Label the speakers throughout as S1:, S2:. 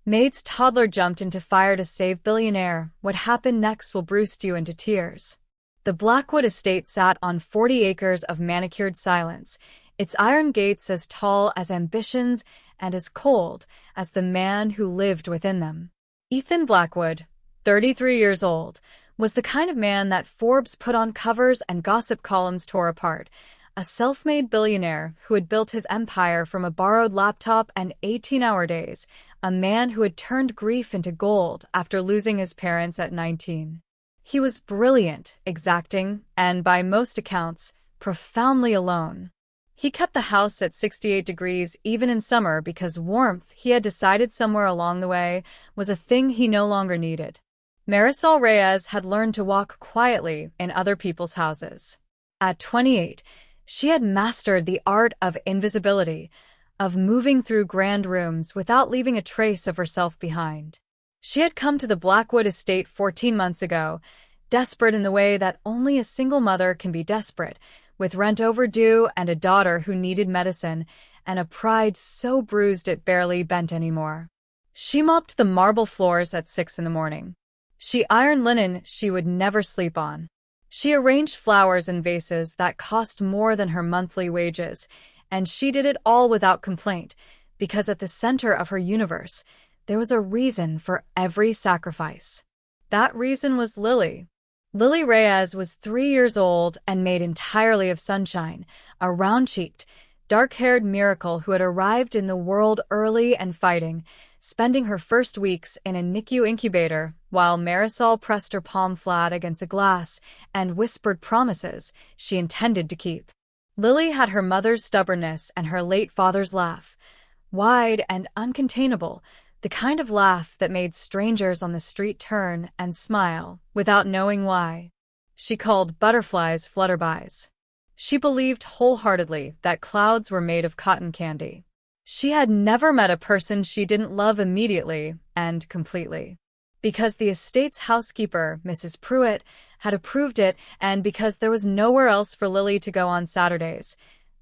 S1: Maid's Toddler jumped into fire to save Billionaire. What happened next will Brust you into tears. The Blackwood estate sat on 40 acres of manicured silence, its iron gates as tall as ambitions and as cold as the man who lived within them. Ethan Blackwood, 33 years old, was the kind of man that Forbes put on covers and gossip columns tore apart. A self-made billionaire who had built his empire from a borrowed laptop and 18-hour days. A man who had turned grief into gold after losing his parents at 19. He was brilliant, exacting, and by most accounts, profoundly alone. He kept the house at 68 degrees even in summer because warmth, he had decided somewhere along the way, was a thing he no longer needed. Marisol Reyes had learned to walk quietly in other people's houses. At 28, she had mastered the art of invisibility, of moving through grand rooms without leaving a trace of herself behind. She had come to the Blackwood estate 14 months ago, desperate in the way that only a single mother can be desperate, with rent overdue and a daughter who needed medicine, and a pride so bruised it barely bent anymore. She mopped the marble floors at 6 in the morning. She ironed linen she would never sleep on. She arranged flowers in vases that cost more than her monthly wages, and she did it all without complaint, because at the center of her universe, there was a reason for every sacrifice. That reason was Lily. Lily Reyes was 3 years old and made entirely of sunshine, a round-cheeked, dark-haired miracle who had arrived in the world early and fighting, spending her first weeks in a NICU incubator while Marisol pressed her palm flat against a glass and whispered promises she intended to keep. Lily had her mother's stubbornness and her late father's laugh, wide and uncontainable, the kind of laugh that made strangers on the street turn and smile without knowing why. She called butterflies flutterbys. She believed wholeheartedly that clouds were made of cotton candy. She had never met a person she didn't love immediately and completely. Because the estate's housekeeper, Mrs. Pruitt, had approved it, and because there was nowhere else for Lily to go on Saturdays,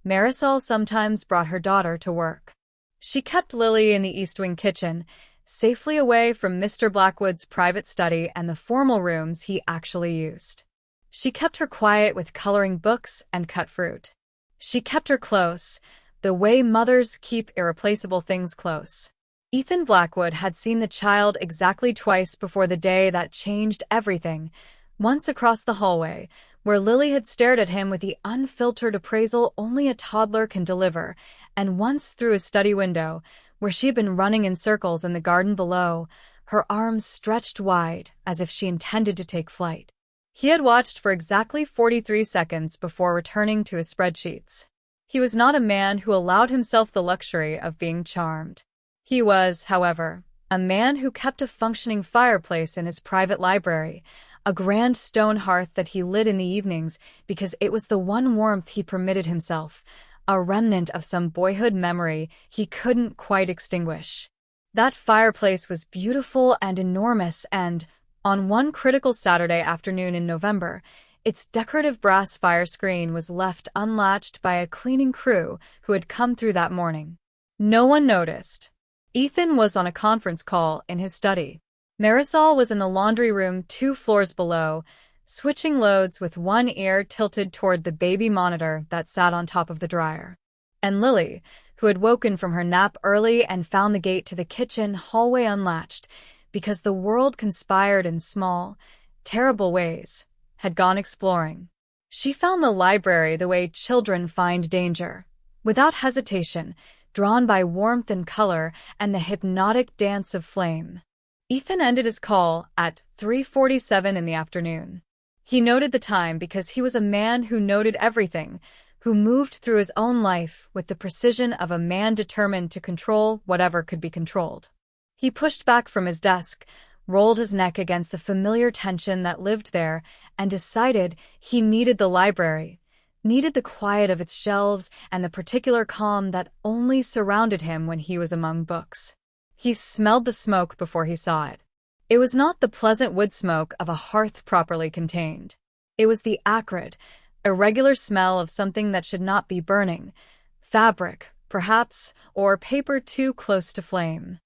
S1: Marisol sometimes brought her daughter to work. She kept Lily in the East Wing kitchen, safely away from Mr. Blackwood's private study and the formal rooms he actually used. She kept her quiet with coloring books and cut fruit. She kept her close, the way mothers keep irreplaceable things close. Ethan Blackwood had seen the child exactly twice before the day that changed everything, once across the hallway, where Lily had stared at him with the unfiltered appraisal only a toddler can deliver, and once through a study window, where she had been running in circles in the garden below, her arms stretched wide as if she intended to take flight. He had watched for exactly 43 seconds before returning to his spreadsheets. He was not a man who allowed himself the luxury of being charmed. He was, however, a man who kept a functioning fireplace in his private library, a grand stone hearth that he lit in the evenings because it was the one warmth he permitted himself, a remnant of some boyhood memory he couldn't quite extinguish. That fireplace was beautiful and enormous, and, on one critical Saturday afternoon in November, its decorative brass fire screen was left unlatched by a cleaning crew who had come through that morning. No one noticed. Ethan was on a conference call in his study. Marisol was in the laundry room 2 floors below, switching loads with one ear tilted toward the baby monitor that sat on top of the dryer. And Lily, who had woken from her nap early and found the gate to the kitchen hallway unlatched, because the world conspired in small, terrible ways, had gone exploring. She found the library the way children find danger, without hesitation, drawn by warmth and color and the hypnotic dance of flame. Ethan ended his call at 3:47 in the afternoon. He noted the time because he was a man who noted everything, who moved through his own life with the precision of a man determined to control whatever could be controlled. He pushed back from his desk, rolled his neck against the familiar tension that lived there, and decided he needed the library, needed the quiet of its shelves and the particular calm that only surrounded him when he was among books. He smelled the smoke before he saw it. It was not the pleasant wood smoke of a hearth properly contained. It was the acrid, irregular smell of something that should not be burning, fabric, perhaps, or paper too close to flame.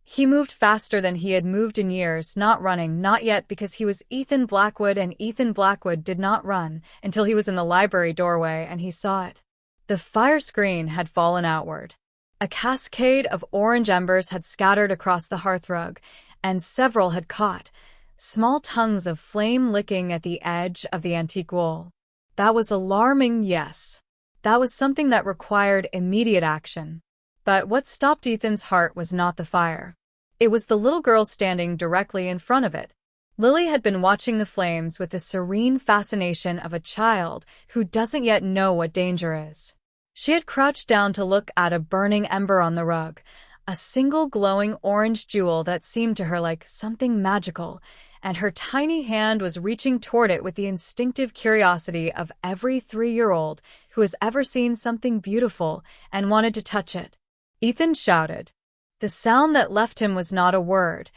S1: He moved faster than he had moved in years, not running, not yet, because he was Ethan Blackwood, and Ethan Blackwood did not run until he was in the library doorway and he saw it. The fire screen had fallen outward. A cascade of orange embers had scattered across the hearthrug, and several had caught, small tongues of flame licking at the edge of the antique wall. That was alarming, yes. That was something that required immediate action. But what stopped Ethan's heart was not the fire. It was the little girl standing directly in front of it. Lily had been watching the flames with the serene fascination of a child who doesn't yet know what danger is. She had crouched down to look at a burning ember on the rug, a single glowing orange jewel that seemed to her like something magical, and her tiny hand was reaching toward it with the instinctive curiosity of every 3-year-old who has ever seen something beautiful and wanted to touch it. Ethan shouted. The sound that left him was not a word.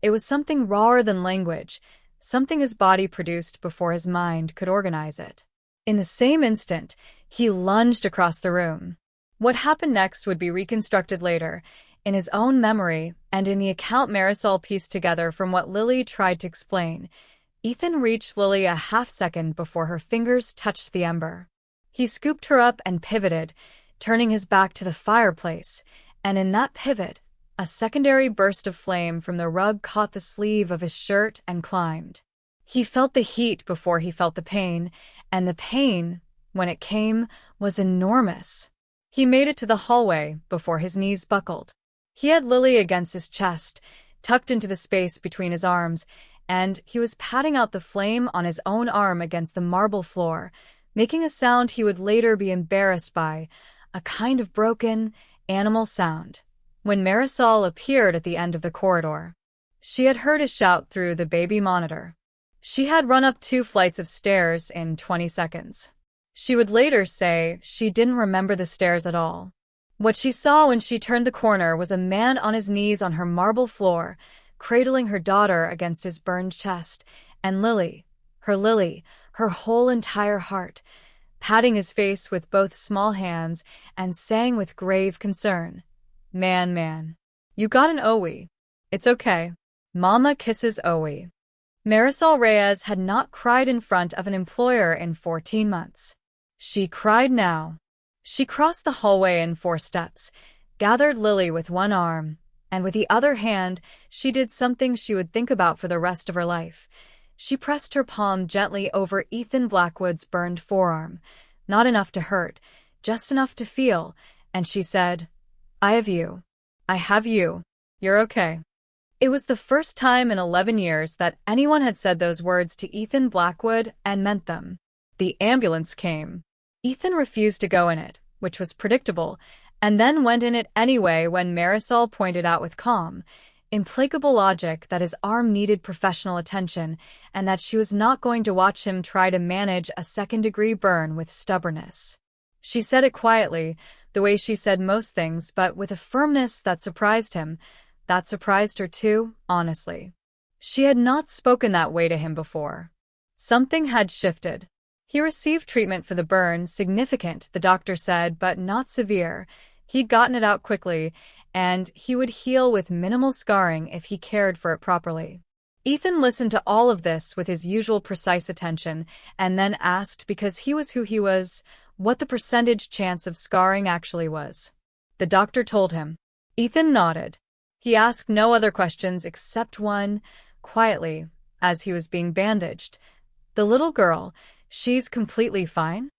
S1: It was something rawer than language, something his body produced before his mind could organize it. In the same instant, he lunged across the room. What happened next would be reconstructed later, in his own memory and in the account Marisol pieced together from what Lily tried to explain. Ethan reached Lily a half-second before her fingers touched the ember. He scooped her up and pivoted, turning his back to the fireplace, and in that pivot, a secondary burst of flame from the rug caught the sleeve of his shirt and climbed. He felt the heat before he felt the pain, and the pain, when it came, was enormous. He made it to the hallway before his knees buckled. He had Lily against his chest, tucked into the space between his arms, and he was patting out the flame on his own arm against the marble floor, making a sound he would later be embarrassed by, a kind of broken, animal sound. When Marisol appeared at the end of the corridor, she had heard a shout through the baby monitor. She had run up 2 flights of stairs in 20 seconds. She would later say she didn't remember the stairs at all. What she saw when she turned the corner was a man on his knees on her marble floor, cradling her daughter against his burned chest, and Lily, her whole entire heart, patting his face with both small hands and saying with grave concern, Man, you got an Owie. It's okay. Mama kisses Owie. Marisol Reyes had not cried in front of an employer in 14 months. She cried now. She crossed the hallway in 4 steps, gathered Lily with one arm, and with the other hand, she did something she would think about for the rest of her life. She pressed her palm gently over Ethan Blackwood's burned forearm, not enough to hurt, just enough to feel, and she said, I have you. I have you. You're okay. It was the first time in 11 years that anyone had said those words to Ethan Blackwood and meant them. The ambulance came. Ethan refused to go in it, which was predictable, and then went in it anyway when Marisol pointed out with calm, implacable logic that his arm needed professional attention and that she was not going to watch him try to manage a 2nd-degree burn with stubbornness. She said it quietly, the way she said most things, but with a firmness that surprised him. That surprised her too, honestly. She had not spoken that way to him before. Something had shifted. He received treatment for the burn, significant, the doctor said, but not severe. He'd gotten it out quickly, and he would heal with minimal scarring if he cared for it properly. Ethan listened to all of this with his usual precise attention, and then asked, because he was who he was, what the percentage chance of scarring actually was. The doctor told him. Ethan nodded. He asked no other questions except one, quietly, as he was being bandaged. The little girl, she's completely fine?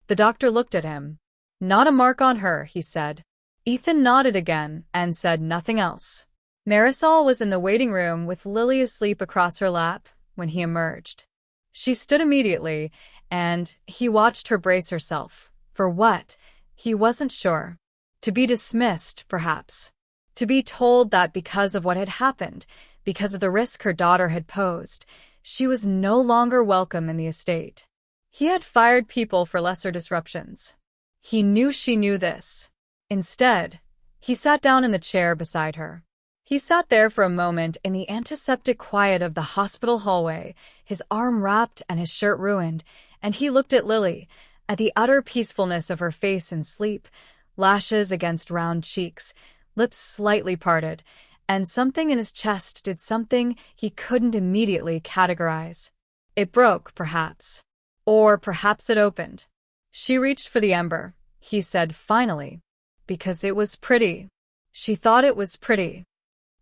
S1: The doctor looked at him. Not a mark on her, he said. Ethan nodded again and said nothing else. Marisol was in the waiting room with Lily asleep across her lap when he emerged. She stood immediately, and he watched her brace herself. For what? He wasn't sure. To be dismissed, perhaps. To be told that because of what had happened, because of the risk her daughter had posed, she was no longer welcome in the estate. He had fired people for lesser disruptions. He knew she knew this. Instead, he sat down in the chair beside her. He sat there for a moment in the antiseptic quiet of the hospital hallway, his arm wrapped and his shirt ruined, and he looked at Lily, at the utter peacefulness of her face in sleep, lashes against round cheeks, lips slightly parted, and something in his chest did something he couldn't immediately categorize. It broke, perhaps. Or perhaps it opened. She reached for the ember, he said finally, because it was pretty. She thought it was pretty.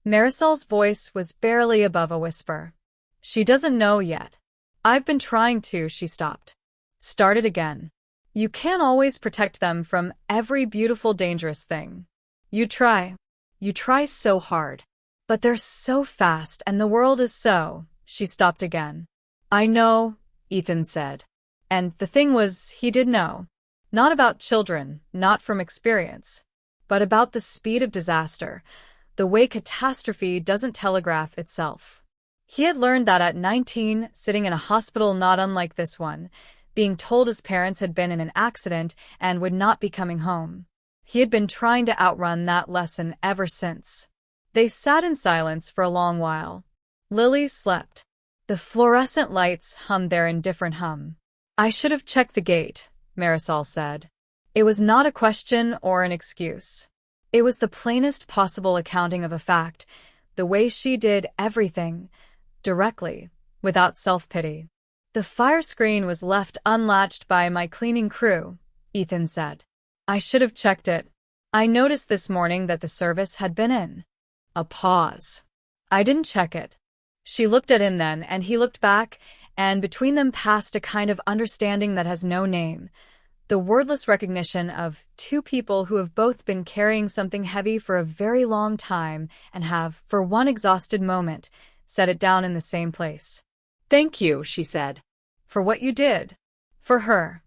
S1: Marisol's voice was barely above a whisper. She doesn't know yet. I've been trying to, she stopped. Started again. You can't always protect them from every beautiful, dangerous thing. You try. You try so hard. But they're so fast and the world is so… She stopped again. I know, Ethan said. And the thing was, he did know. Not about children, not from experience, but about the speed of disaster, the way catastrophe doesn't telegraph itself. He had learned that at 19, sitting in a hospital not unlike this one, being told his parents had been in an accident and would not be coming home. He had been trying to outrun that lesson ever since. They sat in silence for a long while. Lily slept. The fluorescent lights hummed their indifferent hum. I should have checked the gate, Marisol said. It was not a question or an excuse. It was the plainest possible accounting of a fact, the way she did everything, directly, without self-pity. The fire screen was left unlatched by my cleaning crew, Ethan said. I should have checked it. I noticed this morning that the service had been in. A pause. I didn't check it. She looked at him then, and he looked back, and between them passed a kind of understanding that has no name. The wordless recognition of two people who have both been carrying something heavy for a very long time and have, for one exhausted moment, set it down in the same place. Thank you, she said. For what you did. For her.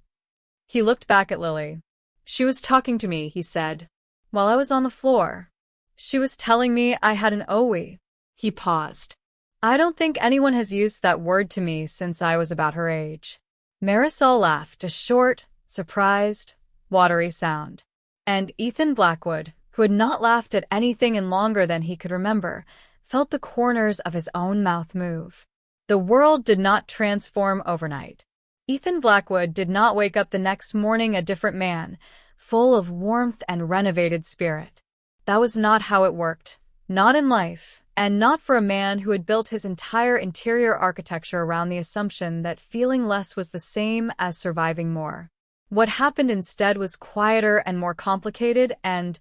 S1: He looked back at Lily. She was talking to me, he said, while I was on the floor. She was telling me I had an OE. He paused. I don't think anyone has used that word to me since I was about her age. Marisol laughed, a short, surprised, watery sound. And Ethan Blackwood, who had not laughed at anything in longer than he could remember, felt the corners of his own mouth move. The world did not transform overnight. Ethan Blackwood did not wake up the next morning a different man, full of warmth and renovated spirit. That was not how it worked. Not in life, and not for a man who had built his entire interior architecture around the assumption that feeling less was the same as surviving more. What happened instead was quieter and more complicated and,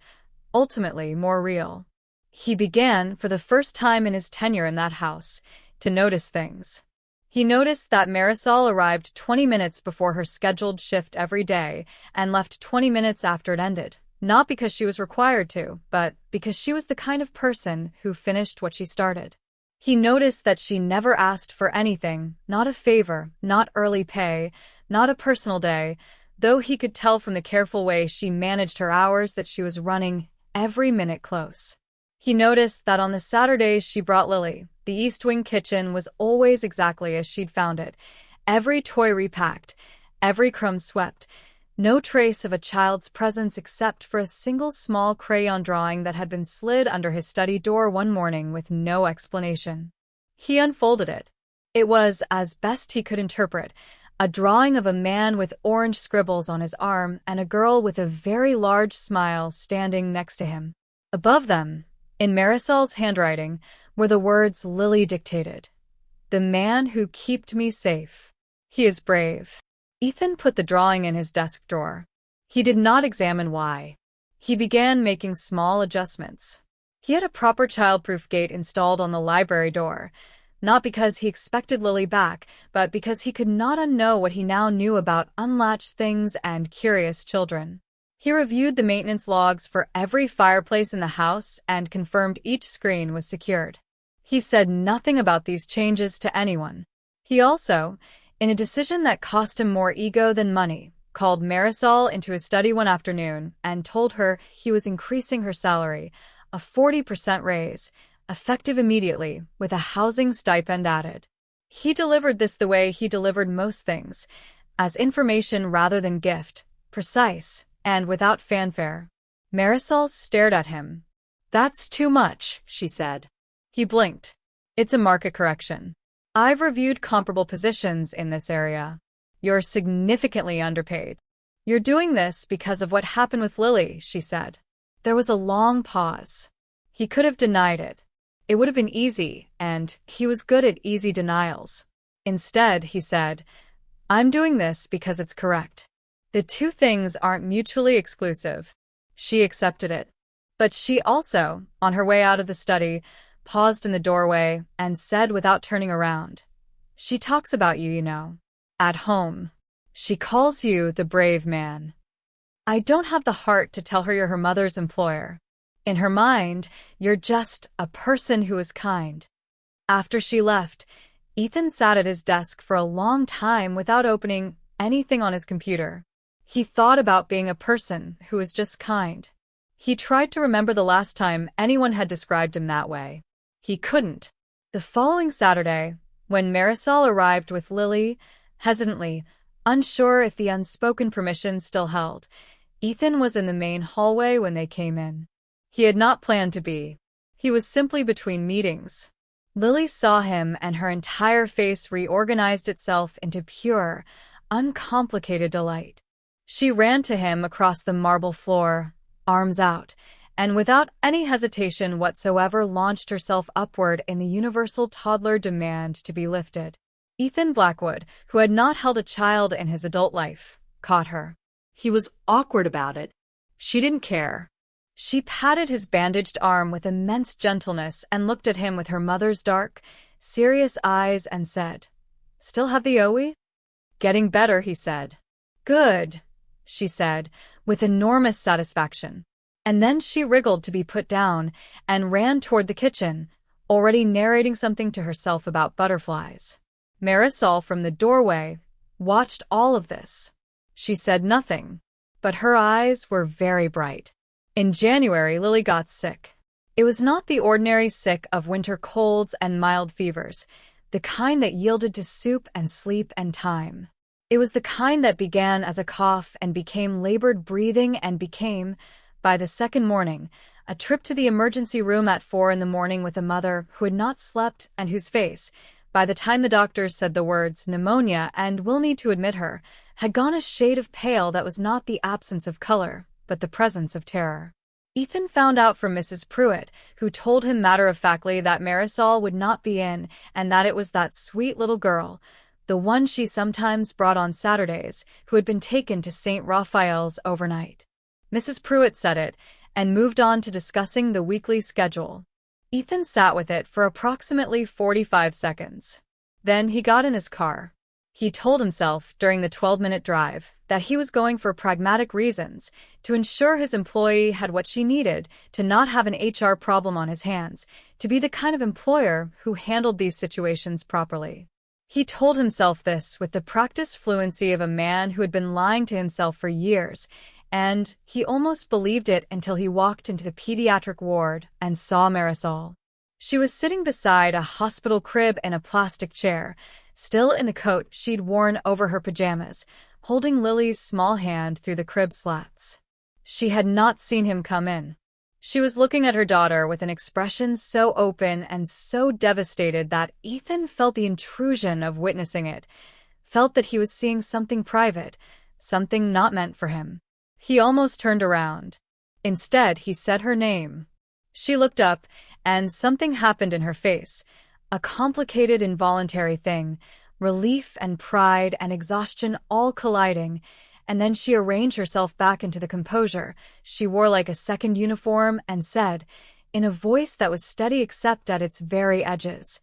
S1: ultimately, more real. He began, for the first time in his tenure in that house, to notice things. He noticed that Marisol arrived 20 minutes before her scheduled shift every day and left 20 minutes after it ended. Not because she was required to, but because she was the kind of person who finished what she started. He noticed that she never asked for anything, not a favor, not early pay, not a personal day, though he could tell from the careful way she managed her hours that she was running every minute close. He noticed that on the Saturdays she brought Lily, the East Wing kitchen was always exactly as she'd found it, every toy repacked, every crumb swept, no trace of a child's presence except for a single small crayon drawing that had been slid under his study door one morning with no explanation. He unfolded it. It was, as best he could interpret, a drawing of a man with orange scribbles on his arm and a girl with a very large smile standing next to him. Above them, in Marisol's handwriting, were the words Lily dictated. The man who kept me safe. He is brave. Ethan put the drawing in his desk drawer. He did not examine why. He began making small adjustments. He had a proper child-proof gate installed on the library door, not because he expected Lily back, but because he could not unknow what he now knew about unlatched things and curious children. He reviewed the maintenance logs for every fireplace in the house and confirmed each screen was secured. He said nothing about these changes to anyone. He also, in a decision that cost him more ego than money, called Marisol into his study one afternoon and told her he was increasing her salary, a 40% raise, effective immediately, with a housing stipend added. He delivered this the way he delivered most things, as information rather than gift, precise, and without fanfare. Marisol stared at him. That's too much, she said. He blinked. It's a market correction. I've reviewed comparable positions in this area. You're significantly underpaid. You're doing this because of what happened with Lily, she said. There was a long pause. He could have denied it. It would have been easy, and he was good at easy denials. Instead, he said, "I'm doing this because it's correct." The two things aren't mutually exclusive. She accepted it. But she also, on her way out of the study, paused in the doorway and said without turning around, "She talks about you, you know. At home. She calls you the brave man. I don't have the heart to tell her you're her mother's employer. In her mind, you're just a person who is kind." After she left, Ethan sat at his desk for a long time without opening anything on his computer. He thought about being a person who was just kind. He tried to remember the last time anyone had described him that way. He couldn't. The following Saturday, when Marisol arrived with Lily, hesitantly, unsure if the unspoken permission still held, Ethan was in the main hallway when they came in. He had not planned to be. He was simply between meetings. Lily saw him and her entire face reorganized itself into pure, uncomplicated delight. She ran to him across the marble floor, arms out, and without any hesitation whatsoever launched herself upward in the universal toddler demand to be lifted. Ethan Blackwood, who had not held a child in his adult life, caught her. He was awkward about it. She didn't care. She patted his bandaged arm with immense gentleness and looked at him with her mother's dark, serious eyes and said, "Still have the OE?" "Getting better," he said. "Good," she said, with enormous satisfaction. And then she wriggled to be put down and ran toward the kitchen, already narrating something to herself about butterflies. Marisol from the doorway watched all of this. She said nothing, but her eyes were very bright. In January, Lily got sick. It was not the ordinary sick of winter colds and mild fevers, the kind that yielded to soup and sleep and time. It was the kind that began as a cough and became labored breathing and became, by the second morning, a trip to the emergency room at 4 a.m. with a mother who had not slept and whose face, by the time the doctors said the words pneumonia and "will need to admit her," had gone a shade of pale that was not the absence of color, but the presence of terror. Ethan found out from Mrs. Pruitt, who told him matter-of-factly that Marisol would not be in and that it was that sweet little girl, the one she sometimes brought on Saturdays, who had been taken to St. Raphael's overnight. Mrs. Pruitt said it, and moved on to discussing the weekly schedule. Ethan sat with it for approximately 45 seconds. Then he got in his car. He told himself, during the 12-minute drive, that he was going for pragmatic reasons, to ensure his employee had what she needed, to not have an HR problem on his hands, to be the kind of employer who handled these situations properly. He told himself this with the practiced fluency of a man who had been lying to himself for years, and he almost believed it until he walked into the pediatric ward and saw Marisol. She was sitting beside a hospital crib in a plastic chair, still in the coat she'd worn over her pajamas, holding Lily's small hand through the crib slats. She had not seen him come in. She was looking at her daughter with an expression so open and so devastated that Ethan felt the intrusion of witnessing it, felt that he was seeing something private, something not meant for him. He almost turned around. Instead, he said her name. She looked up, and something happened in her face, a complicated involuntary thing, relief and pride and exhaustion all colliding, and then she arranged herself back into the composure she wore like a second uniform and said, in a voice that was steady except at its very edges,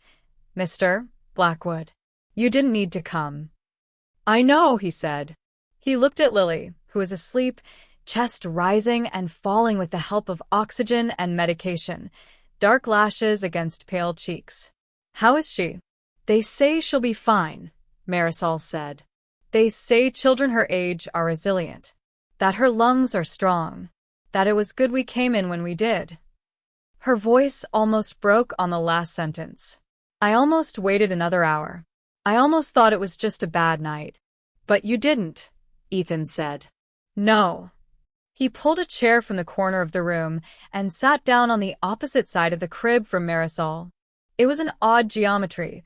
S1: "Mr. Blackwood, you didn't need to come." "I know," he said. He looked at Lily, who was asleep, chest rising and falling with the help of oxygen and medication, dark lashes against pale cheeks. "How is she?" "They say she'll be fine," Marisol said. "They say children her age are resilient, that her lungs are strong, that it was good we came in when we did." Her voice almost broke on the last sentence. "I almost waited another hour. I almost thought it was just a bad night." "But you didn't," Ethan said. "No." He pulled a chair from the corner of the room and sat down on the opposite side of the crib from Marisol. It was an odd geometry.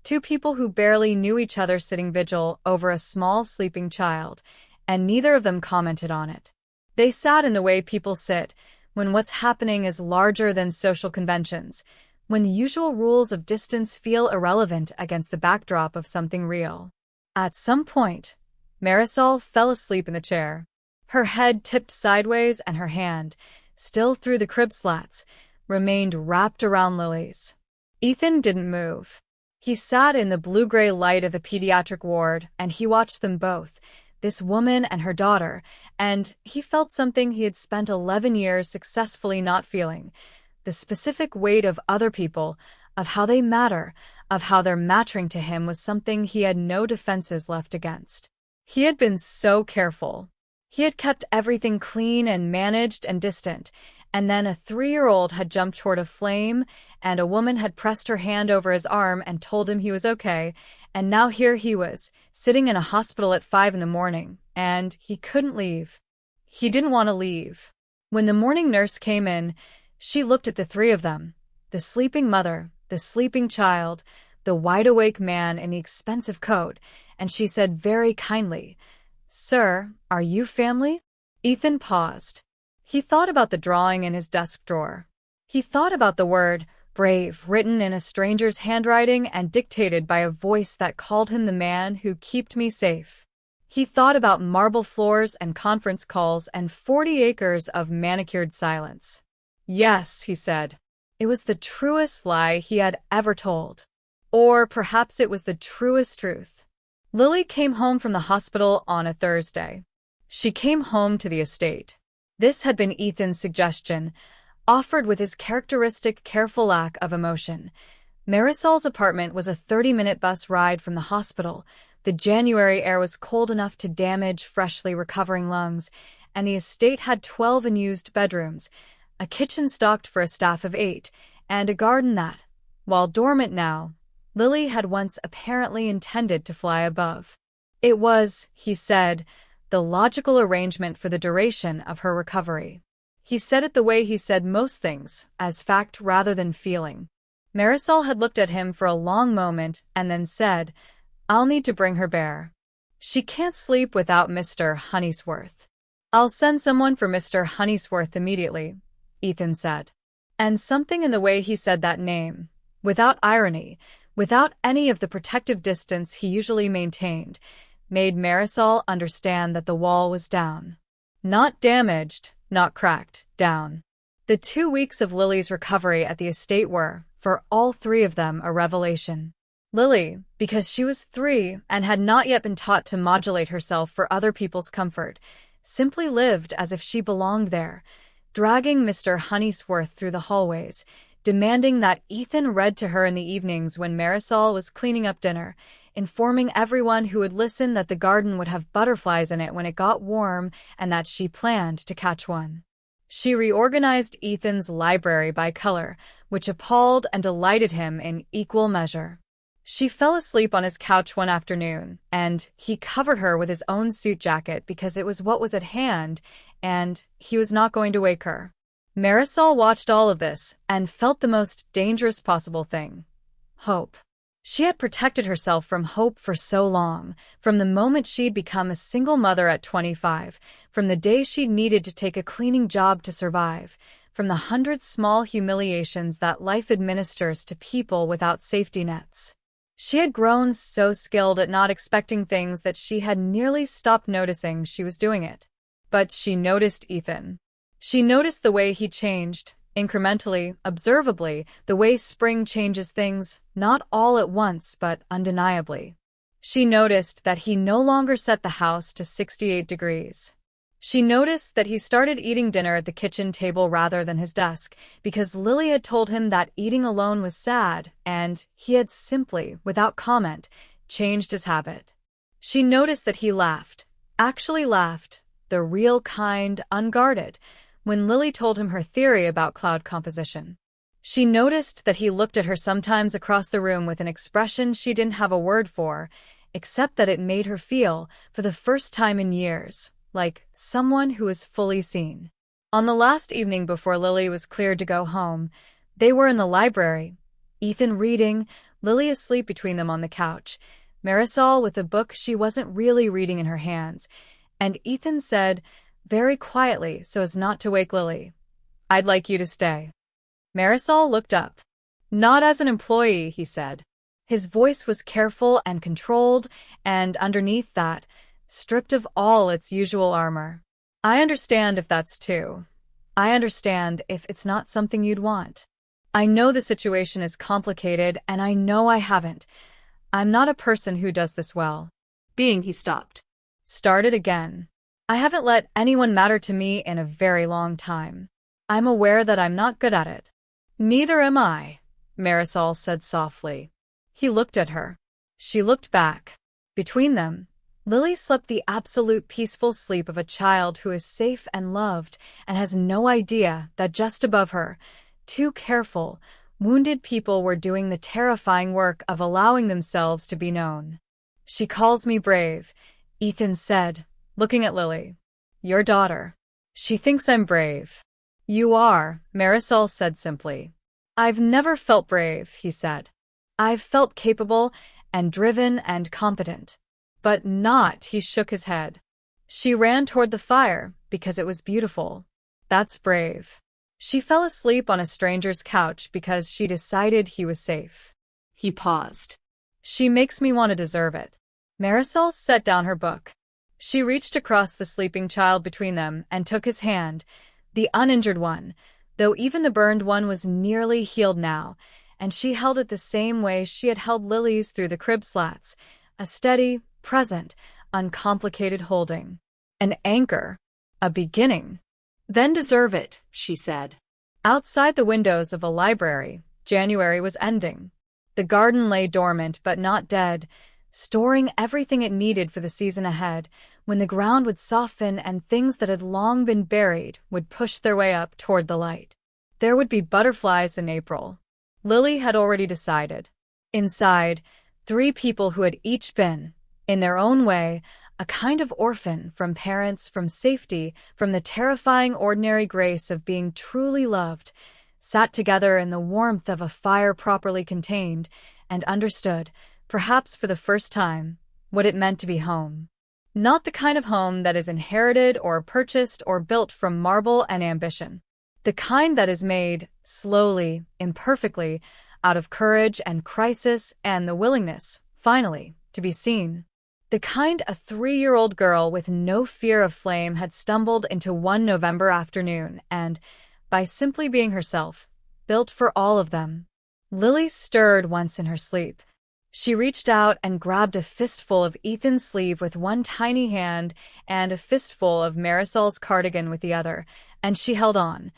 S1: Two people who barely knew each other sitting vigil over a small sleeping child, and neither of them commented on it. They sat in the way people sit, when what's happening is larger than social conventions, when the usual rules of distance feel irrelevant against the backdrop of something real. At some point, Marisol fell asleep in the chair. Her head tipped sideways and her hand, still through the crib slats, remained wrapped around Lily's. Ethan didn't move. He sat in the blue-gray light of the pediatric ward, and he watched them both, this woman and her daughter, and he felt something he had spent 11 years successfully not feeling. The specific weight of other people, of how they matter, of how they're mattering to him was something he had no defenses left against. He had been so careful. He had kept everything clean and managed and distant, and then a 3-year-old had jumped toward a flame, and a woman had pressed her hand over his arm and told him he was okay, and now here he was, sitting in a hospital at 5 a.m, and he couldn't leave. He didn't want to leave. When the morning nurse came in, she looked at the three of them, the sleeping mother, the sleeping child, the wide-awake man in the expensive coat, and she said very kindly, "Sir, are you family?" Ethan paused. He thought about the drawing in his desk drawer. He thought about the word brave written in a stranger's handwriting and dictated by a voice that called him the man who kept me safe. He thought about marble floors and conference calls and 40 acres of manicured silence. Yes, he said. It was the truest lie he had ever told. Or perhaps it was the truest truth. Lily came home from the hospital on a Thursday. She came home to the estate. This had been Ethan's suggestion, offered with his characteristic careful lack of emotion. Marisol's apartment was a 30-minute bus ride from the hospital. The January air was cold enough to damage freshly recovering lungs, and the estate had 12 unused bedrooms, a kitchen stocked for a staff of 8, and a garden that, while dormant now, Lily had once apparently intended to fly above. It was, he said, the logical arrangement for the duration of her recovery. He said it the way he said most things, as fact rather than feeling. Marisol had looked at him for a long moment and then said, "I'll need to bring her bear. She can't sleep without Mr. Honeysworth." "I'll send someone for Mr. Honeysworth immediately," Ethan said. And something in the way he said that name, without irony, without any of the protective distance he usually maintained, made Marisol understand that the wall was down. Not damaged, not cracked, down. The 2 weeks of Lily's recovery at the estate were, for all three of them, a revelation. Lily, because she was 3 and had not yet been taught to modulate herself for other people's comfort, simply lived as if she belonged there, dragging Mr. Honeysworth through the hallways, demanding that Ethan read to her in the evenings when Marisol was cleaning up dinner, informing everyone who would listen that the garden would have butterflies in it when it got warm and that she planned to catch one. She reorganized Ethan's library by color, which appalled and delighted him in equal measure. She fell asleep on his couch one afternoon, and he covered her with his own suit jacket because it was what was at hand, and he was not going to wake her. Marisol watched all of this and felt the most dangerous possible thing: hope. She had protected herself from hope for so long, from the moment she'd become a single mother at 25, from the day she'd needed to take a cleaning job to survive, from the 100 small humiliations that life administers to people without safety nets. She had grown so skilled at not expecting things that she had nearly stopped noticing she was doing it. But she noticed Ethan. She noticed the way he changed, incrementally, observably, the way spring changes things, not all at once but undeniably. She noticed that he no longer set the house to 68 degrees. She noticed that he started eating dinner at the kitchen table rather than his desk, because Lily had told him that eating alone was sad, and he had simply, without comment, changed his habit. She noticed that he laughed, actually laughed, the real kind, unguarded, when Lily told him her theory about cloud composition. She noticed that he looked at her sometimes across the room with an expression she didn't have a word for, except that it made her feel, for the first time in years, like someone who was fully seen. On the last evening before Lily was cleared to go home, they were in the library, Ethan reading, Lily asleep between them on the couch, Marisol with a book she wasn't really reading in her hands, and Ethan said, very quietly so as not to wake Lily, "I'd like you to stay." Marisol looked up. Not as an employee, he said. His voice was careful and controlled, and underneath that, stripped of all its usual armor. I understand if that's too. I understand if it's not something you'd want. I know the situation is complicated, and I know I haven't. I'm not a person who does this well.
S2: He stopped.
S1: Started again. I haven't let anyone matter to me in a very long time. I'm aware that I'm not good at it. Neither am I, Marisol said softly. He looked at her. She looked back. Between them, Lily slept the absolute peaceful sleep of a child who is safe and loved and has no idea that just above her, two careful, wounded people were doing the terrifying work of allowing themselves to be known. She calls me brave, Ethan said, looking at Lily. Your daughter. She thinks I'm brave. You are, Marisol said simply. I've never felt brave, he said. I've felt capable and driven and competent. But not, he shook his head. She ran toward the fire because it was beautiful. That's brave. She fell asleep on a stranger's couch because she decided he was safe.
S2: He paused.
S1: She makes me want to deserve it. Marisol set down her book. She reached across the sleeping child between them and took his hand, the uninjured one, though even the burned one was nearly healed now, and she held it the same way she had held Lily's through the crib slats, a steady, present, uncomplicated holding. An anchor. A beginning.
S2: Then deserve it, she said.
S1: Outside the windows of a library, January was ending. The garden lay dormant but not dead, storing everything it needed for the season ahead, when the ground would soften and things that had long been buried would push their way up toward the light. There would be butterflies in April. Lily had already decided. Inside, 3 people who had each been, in their own way, a kind of orphan from parents, from safety, from the terrifying ordinary grace of being truly loved, sat together in the warmth of a fire properly contained, and understood, perhaps for the first time, what it meant to be home. Not the kind of home that is inherited or purchased or built from marble and ambition. The kind that is made, slowly, imperfectly, out of courage and crisis and the willingness, finally, to be seen. The kind a 3-year-old girl with no fear of flame had stumbled into one November afternoon and, by simply being herself, built for all of them. Lily stirred once in her sleep. She reached out and grabbed a fistful of Ethan's sleeve with one tiny hand and a fistful of Marisol's cardigan with the other, and she held on,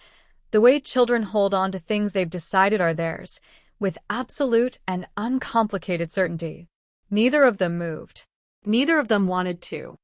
S1: the way children hold on to things they've decided are theirs, with absolute and uncomplicated certainty. Neither of them moved.
S2: Neither of them wanted to.